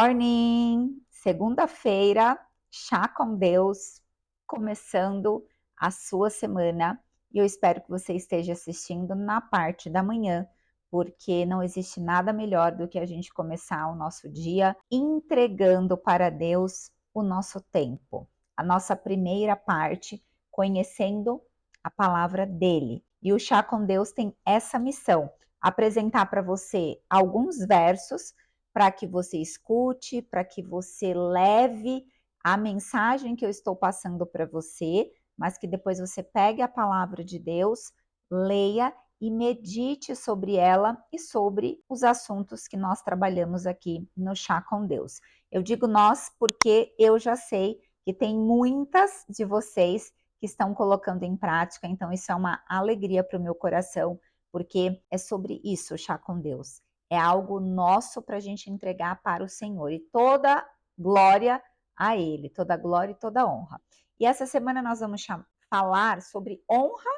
Morning! Segunda-feira, chá com Deus, começando a sua semana. E eu espero que você esteja assistindo na parte da manhã, porque não existe nada melhor do que a gente começar o nosso dia entregando para Deus o nosso tempo, a nossa primeira parte, conhecendo a palavra dele. E o chá com Deus tem essa missão: apresentar para você alguns versos para que você escute, para que você leve a mensagem que eu estou passando para você, mas que depois você pegue a palavra de Deus, leia e medite sobre ela e sobre os assuntos que nós trabalhamos aqui no Chá com Deus. Eu digo nós porque eu já sei que tem muitas de vocês que estão colocando em prática, então isso é uma alegria para o meu coração, porque é sobre isso o Chá com Deus. É algo nosso para a gente entregar para o Senhor. E toda glória a Ele, toda glória e toda honra. E essa semana nós vamos falar sobre honra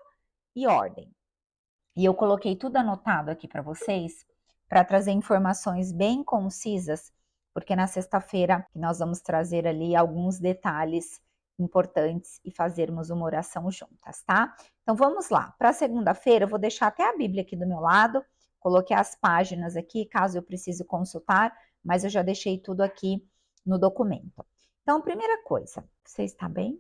e ordem. E eu coloquei tudo anotado aqui para vocês, para trazer informações bem concisas, porque na sexta-feira nós vamos trazer ali alguns detalhes importantes e fazermos uma oração juntas, tá? Então vamos lá. Para segunda-feira eu vou deixar até a Bíblia aqui do meu lado, coloquei as páginas aqui, caso eu precise consultar, mas eu já deixei tudo aqui no documento. Então, primeira coisa, você está bem?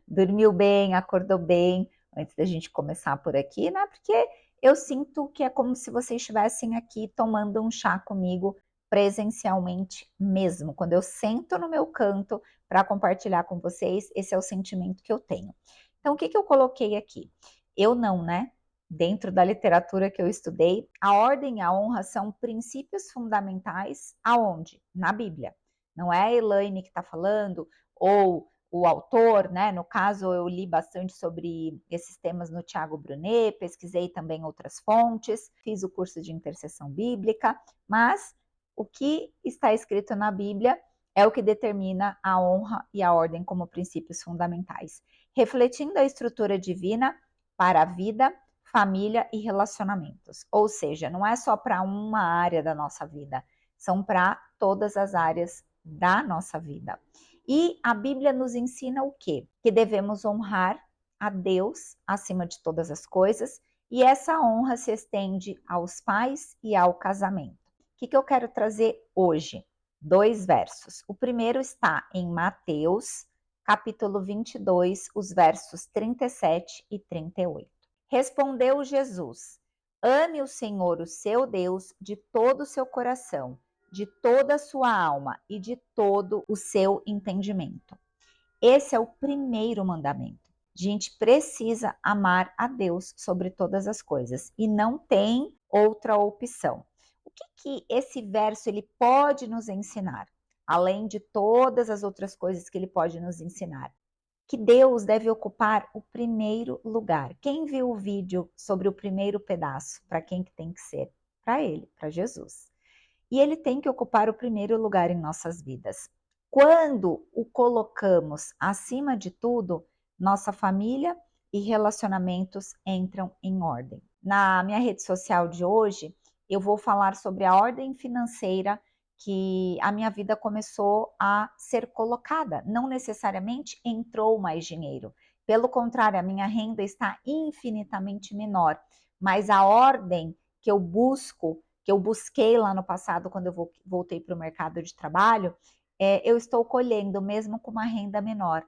Dormiu bem, acordou bem, antes da gente começar por aqui, né? Porque eu sinto que é como se vocês estivessem aqui tomando um chá comigo presencialmente mesmo. Quando eu sento no meu canto para compartilhar com vocês, esse é o sentimento que eu tenho. Então, o que eu coloquei aqui? Eu não, né? Dentro da literatura que eu estudei, a ordem e a honra são princípios fundamentais aonde? Na Bíblia. Não é a Elaine que está falando, ou o autor, né? No caso, eu li bastante sobre esses temas no Tiago Brunet, pesquisei também outras fontes, fiz o curso de intercessão bíblica, mas o que está escrito na Bíblia é o que determina a honra e a ordem como princípios fundamentais, refletindo a estrutura divina para a vida, família e relacionamentos. Ou seja, não é só para uma área da nossa vida, são para todas as áreas da nossa vida. E a Bíblia nos ensina o quê? Que devemos honrar a Deus acima de todas as coisas, e essa honra se estende aos pais e ao casamento. O que eu quero trazer hoje? 2 versos. O primeiro está em Mateus, capítulo 22, os versos 37 e 38. Respondeu Jesus: ame o Senhor, o seu Deus, de todo o seu coração, de toda a sua alma e de todo o seu entendimento. Esse é o primeiro mandamento. A gente precisa amar a Deus sobre todas as coisas e não tem outra opção. O que esse verso ele pode nos ensinar? Além de todas as outras coisas que ele pode nos ensinar. Que Deus deve ocupar o primeiro lugar. Quem viu o vídeo sobre o primeiro pedaço? Para quem que tem que ser? Para ele, para Jesus. E ele tem que ocupar o primeiro lugar em nossas vidas. Quando o colocamos acima de tudo, nossa família e relacionamentos entram em ordem. Na minha rede social de hoje, eu vou falar sobre a ordem financeira que a minha vida começou a ser colocada. Não necessariamente entrou mais dinheiro. Pelo contrário, a minha renda está infinitamente menor. Mas a ordem que eu busco, que eu busquei lá no passado, quando eu voltei para o mercado de trabalho, eu estou colhendo mesmo com uma renda menor.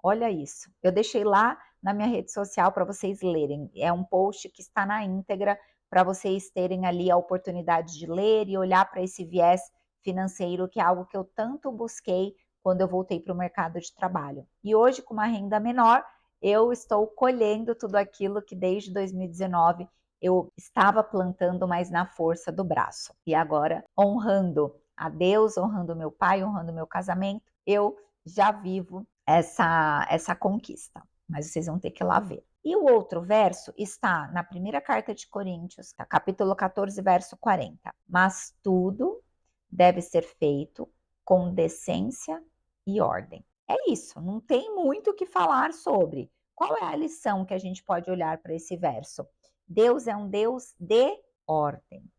Olha isso. Eu deixei lá na minha rede social para vocês lerem. É um post que está na íntegra para vocês terem ali a oportunidade de ler e olhar para esse viés financeiro, que é algo que eu tanto busquei quando eu voltei para o mercado de trabalho. E hoje, com uma renda menor, eu estou colhendo tudo aquilo que desde 2019 eu estava plantando, mas na força do braço. E agora, honrando a Deus, honrando meu pai, honrando meu casamento, eu já vivo essa conquista. Mas vocês vão ter que ir lá ver. E o outro verso está na primeira carta de Coríntios, capítulo 14, verso 40. Mas tudo deve ser feito com decência e ordem. É isso, não tem muito o que falar sobre. Qual é a lição que a gente pode olhar para esse verso? Deus é um Deus de ordem.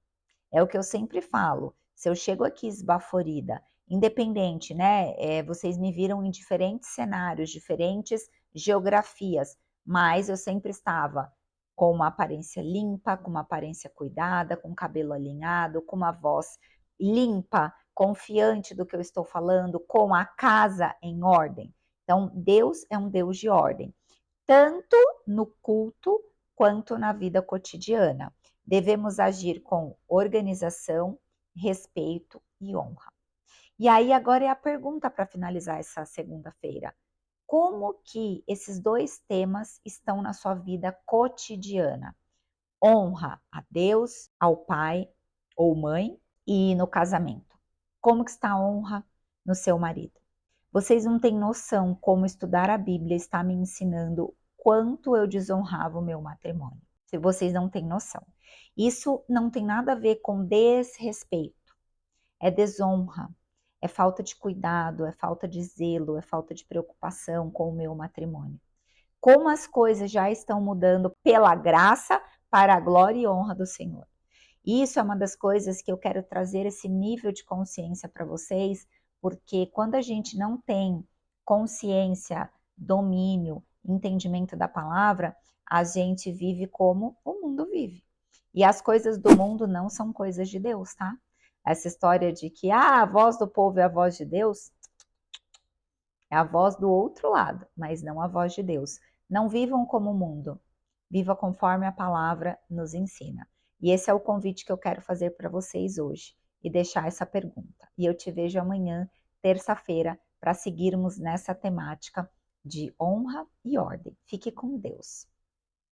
É o que eu sempre falo. Se eu chego aqui esbaforida, independente, né, vocês me viram em diferentes cenários, diferentes geografias, mas eu sempre estava com uma aparência limpa, com uma aparência cuidada, com o cabelo alinhado, com uma voz limpa, confiante do que eu estou falando, com a casa em ordem. Então, Deus é um Deus de ordem, tanto no culto quanto na vida cotidiana. Devemos agir com organização, respeito e honra. E aí agora é a pergunta para finalizar essa segunda-feira. Como que esses dois temas estão na sua vida cotidiana? Honra a Deus, ao pai ou mãe e no casamento. Como que está a honra no seu marido? Vocês não têm noção como estudar a Bíblia está me ensinando quanto eu desonrava o meu matrimônio. Se vocês não têm noção. Isso não tem nada a ver com desrespeito, é desonra, é falta de cuidado, é falta de zelo, é falta de preocupação com o meu matrimônio. Como as coisas já estão mudando pela graça para a glória e honra do Senhor. Isso é uma das coisas que eu quero trazer esse nível de consciência para vocês, porque quando a gente não tem consciência, domínio, entendimento da palavra, a gente vive como o mundo vive. E as coisas do mundo não são coisas de Deus, tá? Essa história de que a voz do povo é a voz de Deus, é a voz do outro lado, mas não a voz de Deus. Não vivam como o mundo, viva conforme a palavra nos ensina. E esse é o convite que eu quero fazer para vocês hoje e deixar essa pergunta. E eu te vejo amanhã, terça-feira, para seguirmos nessa temática de honra e ordem. Fique com Deus.